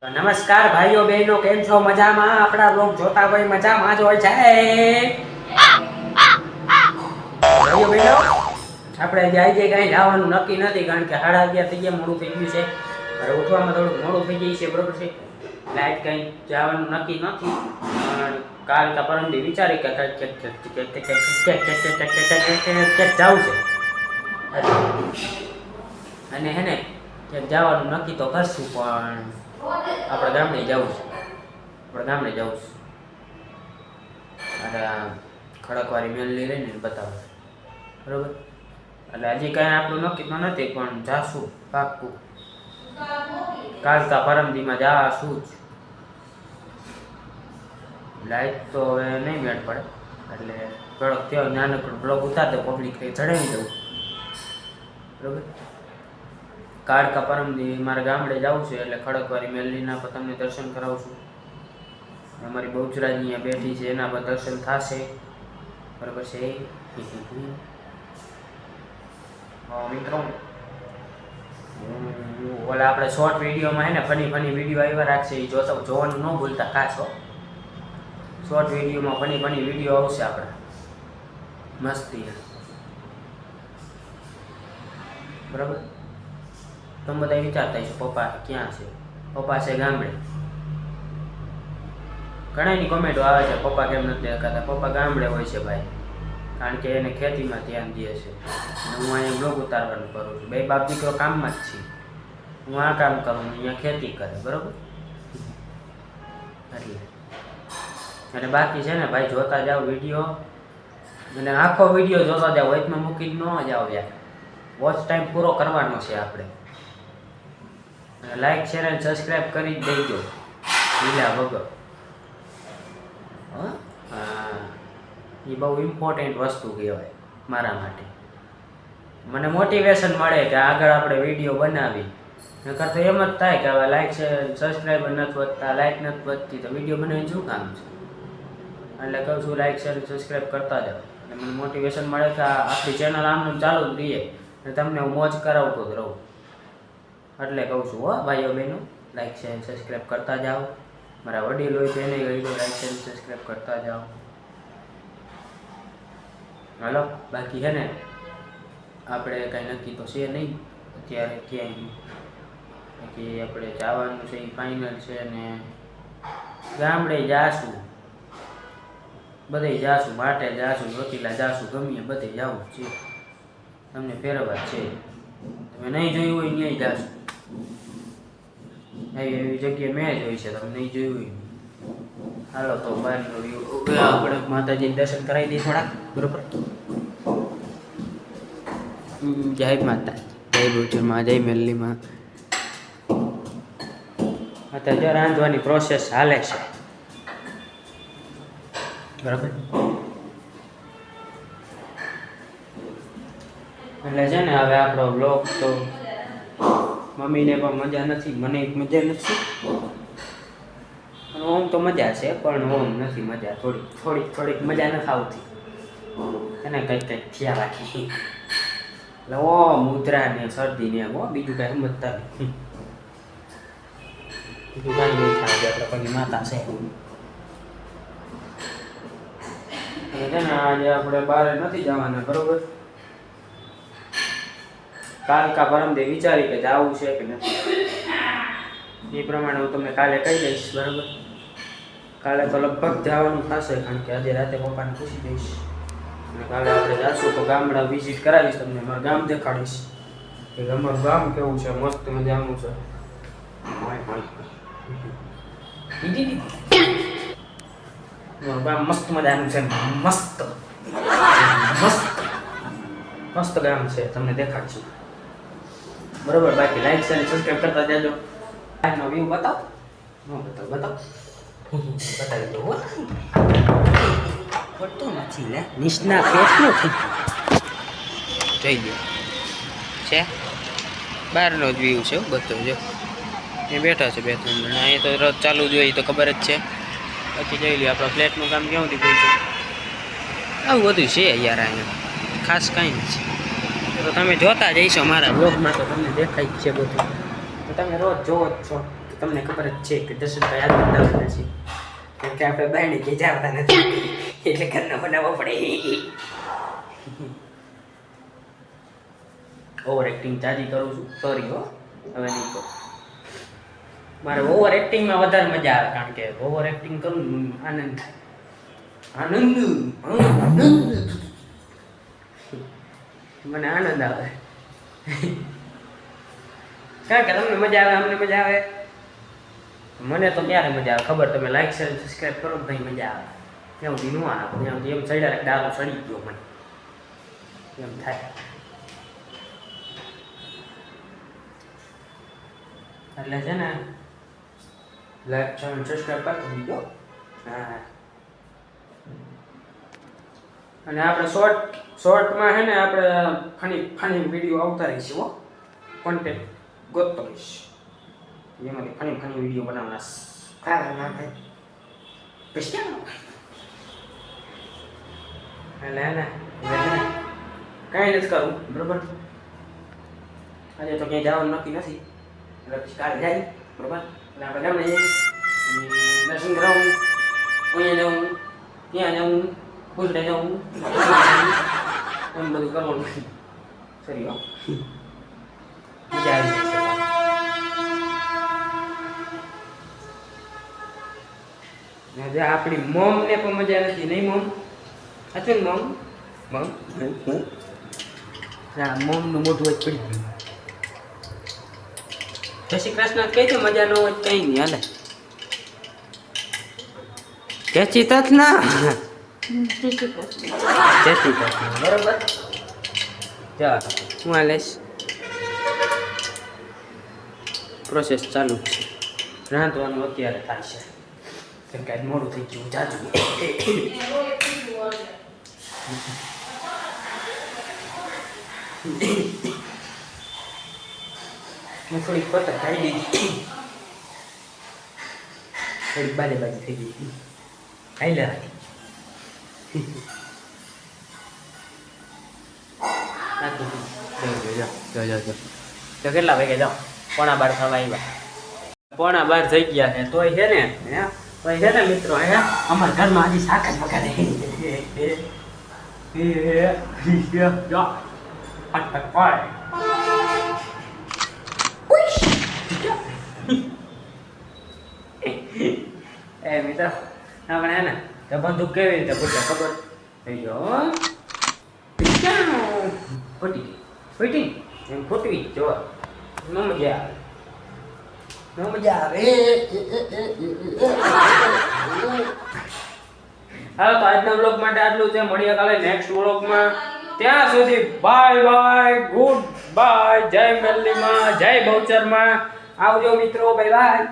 તો નમસ્કાર ભાઈઓ બહેનો, કેમ છો? મજામાં? આપણા બ્લોગ જોતા હોય મજામાં જ હોય છે. ભાઈઓ બહેનો, આપણે આજે કઈ જવાનું નક્કી નથી, કારણ કે 11:30 થઈ ગયા, મોડું થઈ ગયું છે. મારે ઉઠવામાં થોડુંક મોડું થઈ જાય છે, બરોબર છે. લાઈટ કઈ જવાનું નક્કી નથી, પણ કાલ કે પરમદી વિચારી કે જવું છે, અને હે ને જવાનું નક્કી તો કરશું, પણ આપણે ગામડે જવું છે. અરે ખડકવાળી મેલની રહીને બતાવો, બરોબર. એટલે હજી કાંઈ આપણું નક્કી તો નથી, પણ જાશું પાક્કું. કાલકા પરમદીમાં જાશું જ. લાઈટ તો હવે નહીં મેળ પડે, એટલે થોડોક થયો નાનકડો બ્લોગ ઉતાર દો, પબ્લિક ચડાવી દઉં, બરોબર. કાળકા પરમદી મારા ગામડે જવું છે, એટલે ખડકવાળી મેલડીના પર તમને દર્શન કરાવું છું. અમારી બહુચરાજી અહીંયા બેઠી છે, એના પર દર્શન થશે, બરોબર છે. મિત્રો, ઓલા આપણે શોર્ટ વિડીયોમાં હે ને ફની વિડીયો આવ્યા રાખશે, એ જોવાનું ન ભૂલતા ખાસ હો. શોર્ટ વિડીયોમાં ફની વિડીયો આવશે આપણે, મસ્તી, બરાબર. તમે બધા વિચારતા હશો પપ્પા ક્યાં છે? પપ્પા છે ગામડે. ઘણાની કોમેન્ટો આવે છે પપ્પા કેમ નથી દેખાતા. પપ્પા ગામડે હોય છે ભાઈ, કારણ કે એને ખેતીમાં ધ્યાન દે છે, અને હું અહીંયા બ્લોગ ઉતારવાનું કરું છું. બે બાપ દીકરો કામમાં જ છીએ. હું આ કામ કરું, અહીંયા ખેતી કરે, બરાબર. એટલે અને બાકી છે ને ભાઈ, જોતા જાઓ વિડીયો, અને આખો વિડીયો જોતા જાઓ, વચમાં મૂકી ન જાઓ યાર. વોચ ટાઈમ પૂરો કરવાનો છે આપણે. લાઈક શેર અને સબસ્ક્રાઈબ કરી જ દેજો લીલા વગર. હા, એ બહુ ઇમ્પોર્ટન્ટ વસ્તુ કહેવાય મારા માટે. મને મોટિવેશન મળે કે આગળ આપણે વિડીયો બનાવી. નકર તો એમ જ થાય કે હવે લાઈક છે સબસ્ક્રાઈબર નથી વધતા, લાઈક નથી વધતી, તો વિડીયો બનાવીને શું કામ છે? એટલે કહું છું લાઈક શેર સબસ્ક્રાઈબ કરતા જાઓ, અને મને મોટિવેશન મળે કે આપણી ચેનલ આમનું ચાલુ જ રહીએ, અને તમને હું મોજ કરાવતો જ રહું. એટલે કહું છું હો ભાઈઓ બહેનો, લાઈક શેર સબસ્ક્રાઈબ કરતા જાઓ. મારા વડીલ હોય તો એને કહી દો લાઈક શેર સબસ્ક્રાઈબ કરતા જાઓ. હાલો, બાકી છે ને આપણે કાંઈ નક્કી તો છે નહીં અત્યારે ક્યાંય. બાકી આપણે જવાનું છે એ ફાઇનલ છે, ને ગામડે જાશું, બધે જાશું, માટે જાશું, ચોટીલા જાશું, ગમીએ બધે જવું છે. તમને ફેરવવા છે, તમે નહીં જોયું હોય ત્યાં જાશું. એવી જગ્યાએ મેં જોઈ છે, તમે નહીં જોયું હોય. હાલો તો બહારનો વ્યૂ આપણે માતાજીને દર્શન કરાવી દઈએ થોડાક, બરોબર. જય માતા, જય બહુચરમાં, જય મેલ્લીમાં. અત્યારે રાંધવાની પ્રોસેસ હાલે છે, બરાબર. એટલે છે ને હવે આપણો બ્લોગ તો મમ્મીને પણ મજા નથી, મને મજા નથી, ઓમ તો મજા છે, પણ ઓમ નથી મજા. થોડીક મજા નથી આવતી, એને કંઈક થયા રાખી. એટલે ઓ મુદ્રા ને શરદી ને હો, બીજું કાંઈ સમજતા નહીં. બીજું કાંઈ નહીં થાય, આપણે પગી માતા છે. અને છે ને આજે આપણે બહાર નથી જવાના, બરોબર. કાલકા પરમદે વિચારી કે જવું છે કે નથી, એ પ્રમાણે હું તમને કાલે કહી દઈશ, બરાબર. કાલે તો લગભગ જવાનું થશે, કારણ કે આજે રાતે પપ્પાને પૂછી દઈશ. અને કાલે આપણે જાશું તો ગામડા વિઝિટ કરાવીશ, તમને મારું ગામ દેખાડીશ કે અમારું ગામ કેવું છે, મસ્ત મજાનું છે. મારું ગામ મસ્ત મજાનું છે, મસ્ત ગામ છે, તમને દેખાડશું, બરોબર. બાકી લાઈક શેર સબસ્ક્રાઈબ કરતા જાજો. આજનો વ્યૂ બતાવો, બતાવી દો. પડતું નથી લે, નિષ્ણા પેટનું થઈ જઈ ગયો છે. બહારનો જ વ્યૂ છે બધો, જો એ બેઠા છે 2-3 જણા. અહીંયા તો રથ ચાલુ જ હોય, તો ખબર જ છે. બાકી જોઈ લઈએ આપણા ફ્લેટનું કામ કેવું થઈ ગયું છે. આવું બધું છે યાર, અહીંયા ખાસ કાંઈ નથી. તો તમે જોતા જઈશો મારા બ્લોગમાં, તો તમને દેખાય જ છે બધું, તો તમે રોજ જોવો જ છો. તમને ખબર જ છે કે જસનભાઈ આગળ બનાવવાના છે, કેમ કે આપણે બહારને કે જતા નથી એટલે ઘરના બનાવવા પડે. ઓવર એક્ટિંગ ચાજી કરું છું, સોરી હો, હવે નહીં કરું. મારે ઓવર એક્ટિંગમાં વધારે મજા આવે, કારણ કે ઓવર એક્ટિંગ કરું આનંદ થાય. આનંદ મને આનંદ આવે, કારણ કે તમને મજા આવે, અમને મજા આવે. મને તો ક્યારે મજા આવે ખબર, તમે લાઈક શેર સબસ્ક્રાઈબ કરો તો મજા આવે. ત્યાં સુધી ન આવે, ત્યાં સુધી એમ ચડ્યા દારૂ સડી ગયો મને એમ થાય. એટલે છે ને લાઈક ચેનલ સબસ્ક્રાઈબ કરી દીધો. હા, અને આપણે શોર્ટમાં છે ને આપણે ફની વિડીયો આવતા રહીશું હો, કોન્ટેન્ટ ગોતતો રહીશ, એમાંથી ફની વિડીયો બનાવવાના. ખાવા ના થાય એટલે ને કાંઈ નથી કરવું, બરોબર. આજે તો ક્યાંય જવાનું નક્કી નથી, એટલે પછી કાલે જાય, બરોબર. એટલે આપણે ગામને જઈએ, દર્શન કરાવું, અહીંયા જવું, ત્યાં જવું, પૂછડે જવું, એમ બધું કરવાનું. સરી હો, મજા આવી જશે. આપણી મોમ ને પણ મજા નથી, નહીં મોમ? હતું ને મોમ? મોમ મોમ નું મોઢું જ પડી ગયું. જય શ્રી કૃષ્ણ કહી દે, મજા ન હોય કઈ નહીં હાલે. ખેંચી તત ના જય શ્રી કૃષ્ણ, બરોબર. ચાલ હું આ લઈશ, પ્રોસેસ ચાલુ જ છે. રાંધવાનું અત્યારે થાય છે, કેમ કે આજ મોડું થઈ ગયું જાજુ. મેં થોડીક પતર કાઢી દીધી, થોડીક બાજે થઈ ગઈ. હાઈ લે તો કેટલા વાગે જાઓ? 11:15 થવા આવ્યા, 11:15 થઈ ગયા છે. તોય છે ને મિત્રો, અમારા ઘરમાં હજી શાક જ વગાડે. એ મિત્રો આપણે હે ને તો બંદૂક કેવી રીતે ફૂટે ખબર થઈ ગયો? ફૂટી એમ ફૂટવી જો ન મજા આવે. હાલો તો આજના બ્લોગ માટે આટલું છે. મળીએ કાલે નેક્સ્ટ બ્લોગમાં. ત્યાં સુધી બાય બાય, ગુડ બાય, જય મેલ્લીમાં, જય બહુચરમાં. આવજો મિત્રો, બાય બાય.